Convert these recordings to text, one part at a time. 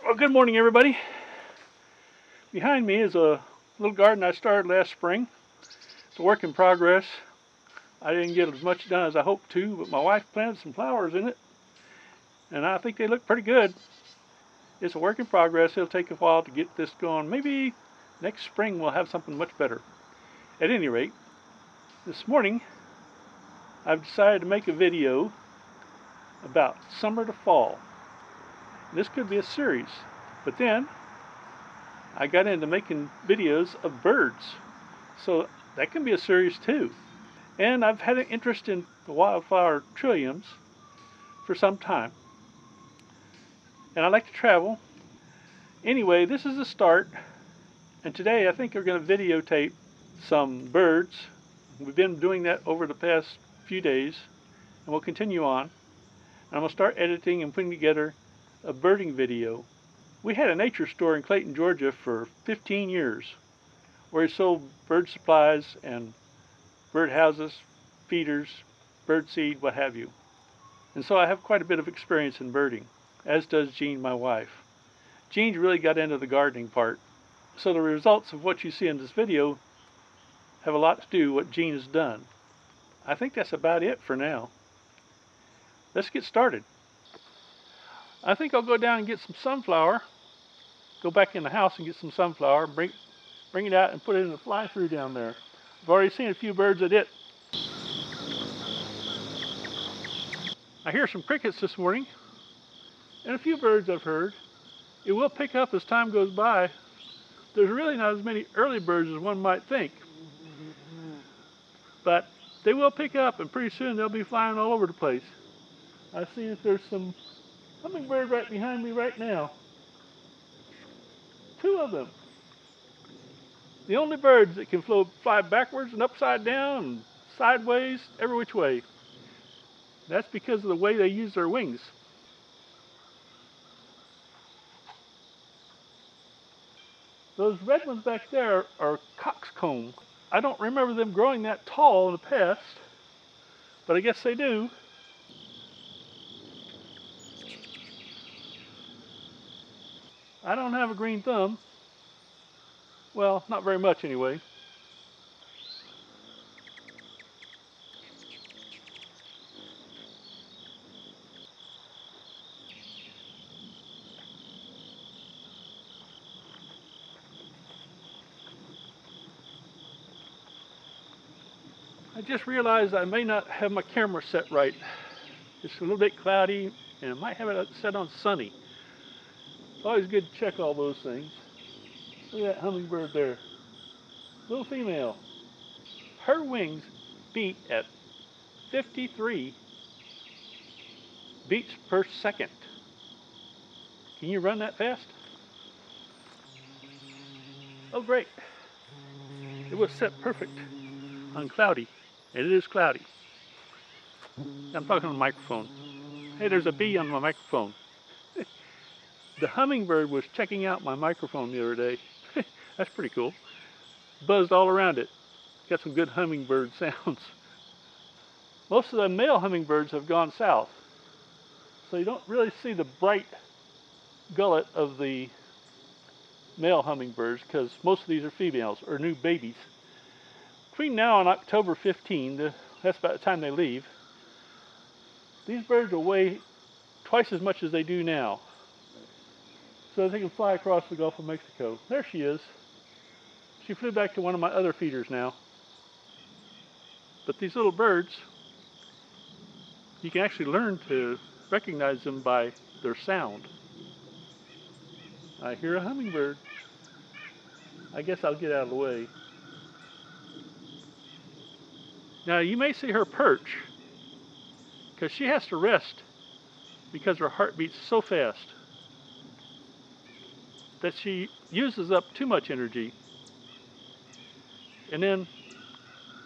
Well, good morning, everybody. Behind me is a little garden I started last spring. It's a work in progress. I didn't get as much done as I hoped to, but my wife planted some flowers in it, and I think they look pretty good. It's a work in progress. It'll take a while to get this going. Maybe next spring we'll have something much better. At any rate, this morning I've decided to make a video about summer to fall. This could be a series, but then I got into making videos of birds, so that can be a series too. And I've had an interest in the wildflower trilliums for some time, and I like to travel. Anyway, this is the start, and today I think we're going to videotape some birds. We've been doing that over the past few days, and we'll continue on. And I'm going to start editing and putting together a birding video. We had a nature store in Clayton, Georgia for 15 years where we sold bird supplies and bird houses, feeders, bird seed, what have you. And so I have quite a bit of experience in birding, as does Jean, my wife. Jean's really got into the gardening part. So the results of what you see in this video have a lot to do with what Jean has done. I think that's about it for now. Let's get started. I think I'll go down and get some sunflower, go back in the house and get some sunflower, bring it out and put it in the fly-through down there. I've already seen a few birds at it. I hear some crickets this morning, and a few birds I've heard. It will pick up as time goes by. There's really not as many early birds as one might think, but they will pick up, and pretty soon they'll be flying all over the place. I see that there's some hummingbird right behind me right now. Two of them. The only birds that can fly backwards and upside down and sideways, every which way. That's because of the way they use their wings. Those red ones back there are coxcomb. I don't remember them growing that tall in the past, but I guess they do. I don't have a green thumb. Well, not very much anyway. I just realized I may not have my camera set right. It's a little bit cloudy, and I might have it set on sunny. It's always good to check all those things. Look at that hummingbird there. Little female. Her wings beat at 53 beats per second. Can you run that fast? Oh, great. It was set perfect on cloudy, and it is cloudy. I'm talking on the microphone. Hey, there's a bee on my microphone. The hummingbird was checking out my microphone the other day. That's pretty cool. Buzzed all around it. Got some good hummingbird sounds. Most of the male hummingbirds have gone south, so you don't really see the bright gullet of the male hummingbirds because most of these are females or new babies. Between now and October 15, that's about the time they leave, these birds will weigh twice as much as they do now, so they can fly across the Gulf of Mexico. There she is. She flew back to one of my other feeders now. But these little birds, you can actually learn to recognize them by their sound. I hear a hummingbird. I guess I'll get out of the way. Now you may see her perch because she has to rest because her heart beats so fast that she uses up too much energy, and then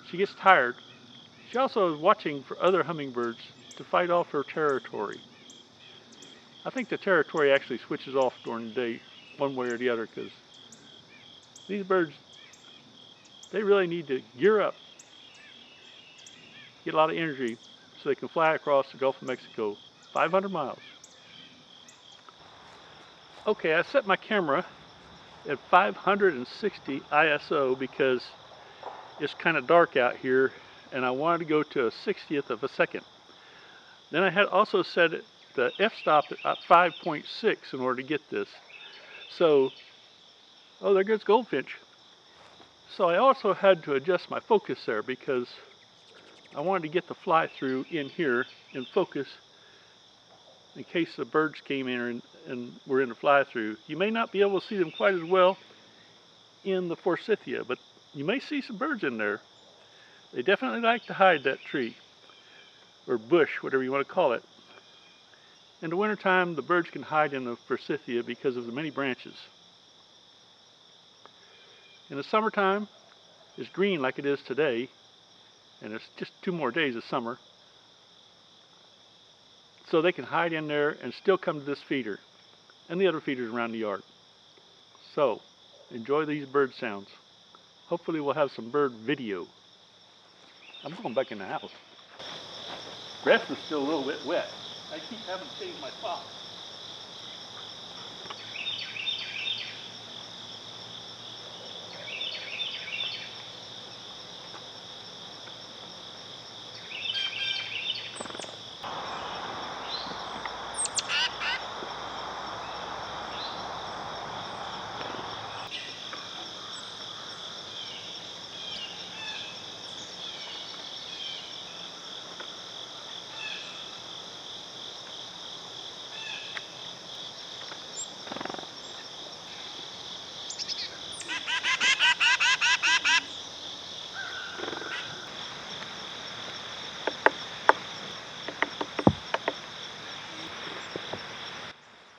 she gets tired. She also is watching for other hummingbirds to fight off her territory. I think the territory actually switches off during the day one way or the other because these birds, they really need to gear up, get a lot of energy so they can fly across the Gulf of Mexico, 500 miles. Okay, I set my camera at 560 ISO because it's kind of dark out here and I wanted to go to a 60th of a second. Then I had also set it, the f-stop at 5.6 in order to get this. So, oh, there goes Goldfinch. So I also had to adjust my focus there because I wanted to get the fly through in here in focus in case the birds came in and were in the fly through. You may not be able to see them quite as well in the forsythia, but you may see some birds in there. They definitely like to hide that tree or bush, whatever you want to call it. In the wintertime, the birds can hide in the forsythia because of the many branches. In the summertime, it's green like it is today, and it's just 2 more days of summer. So they can hide in there and still come to this feeder and the other feeders around the yard. So, enjoy these bird sounds. Hopefully we'll have some bird video. I'm going back in the house. Grass is still a little bit wet. I keep having to change my socks.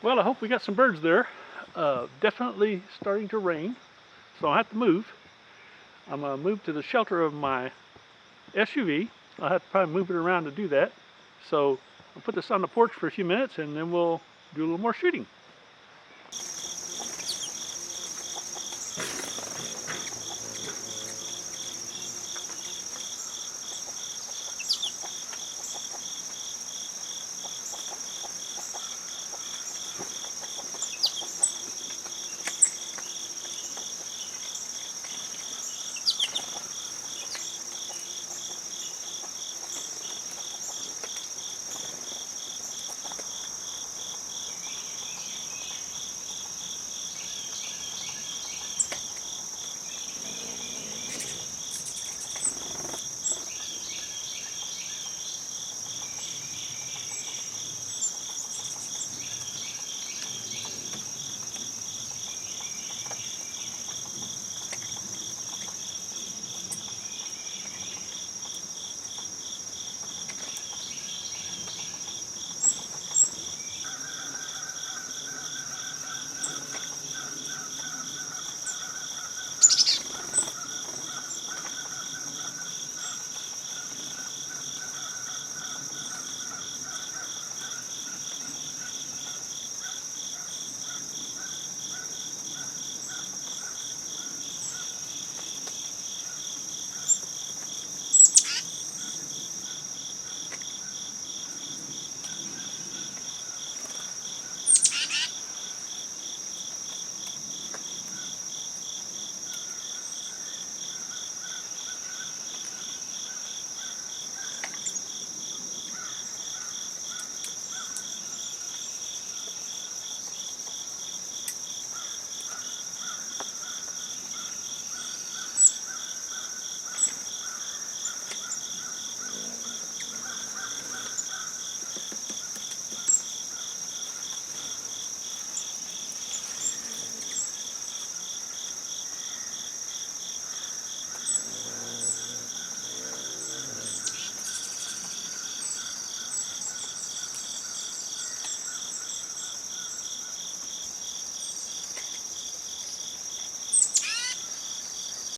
Well, I hope we got some birds there. Definitely starting to rain, so I have to move. I'm going to move to the shelter of my SUV. I'll have to probably move it around to do that. So I'll put this on the porch for a few minutes and then we'll do a little more shooting.